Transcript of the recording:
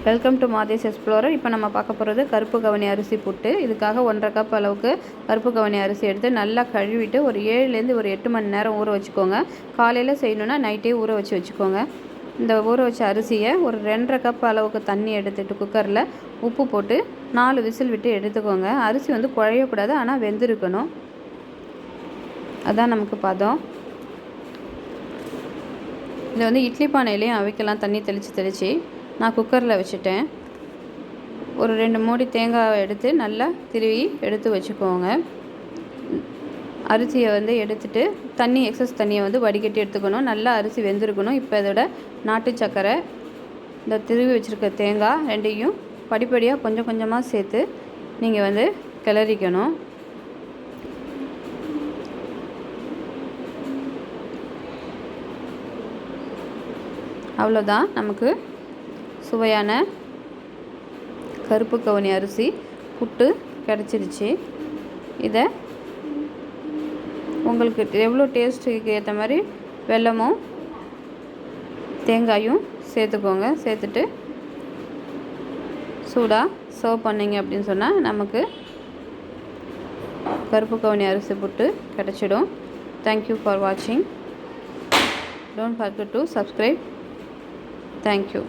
Welcome to Madhesh explorer. இப்போ நம்ம பார்க்க போகிறது கருப்பு கவனி அரிசி புட்டு. இதுக்காக 1.5 கப் அளவுக்கு கருப்பு கவனி அரிசி எடுத்து நல்லா கழுவிட்டு ஒரு 7லேருந்து ஒரு 8 மணி நேரம் ஊற வச்சுக்கோங்க. காலையில் செய்யணுன்னா நைட்டே ஊற வச்சுக்கோங்க. இந்த ஊற வச்ச அரிசியை ஒரு 2.5 கப் அளவுக்கு தண்ணி எடுத்துகிட்டு குக்கரில் உப்பு போட்டு 4 விசில் விட்டு எடுத்துக்கோங்க. அரிசி வந்து குழையக்கூடாது, ஆனால் வெந்திருக்கணும். அதான் நமக்கு பதம். இதை வந்து இட்லி பானையிலையும் அவிக்கலாம், தண்ணி தெளித்து நான் குக்கரில் வச்சுட்டேன். ஒரு 2 மூடி தேங்காய் எடுத்து நல்லா திருவி எடுத்து வச்சுக்கோங்க. அரிசியை வந்து எடுத்துட்டு எக்ஸஸ் தண்ணியை வந்து வடிகட்டி எடுத்துக்கணும். நல்லா அரிசி வெந்திருக்கணும். இப்போ இதோட நாட்டு சர்க்கரை, இந்த திருவி வச்சுருக்க தேங்காய் ரெண்டையும் படிப்படியாக கொஞ்சம் கொஞ்சமாக சேர்த்து நீங்கள் வந்து கிளறிக்கணும். அவ்வளோதான், நமக்கு சுவையான கருப்பு கவனி அரிசி புட்டு கிடச்சிருச்சு. இதை உங்களுக்கு எவ்வளோ டேஸ்ட்டுக்கு ஏற்ற மாதிரி வெல்லமும் தேங்காயும் சேர்த்துக்கோங்க. சேர்த்துட்டு சூடாக சர்வ் பண்ணிங்க அப்படின்னு சொன்னால் நமக்கு கருப்பு கவனி அரிசி புட்டு கிடச்சிடும். தேங்க்யூ ஃபார் வாட்சிங். Don't forget to subscribe. Thank you.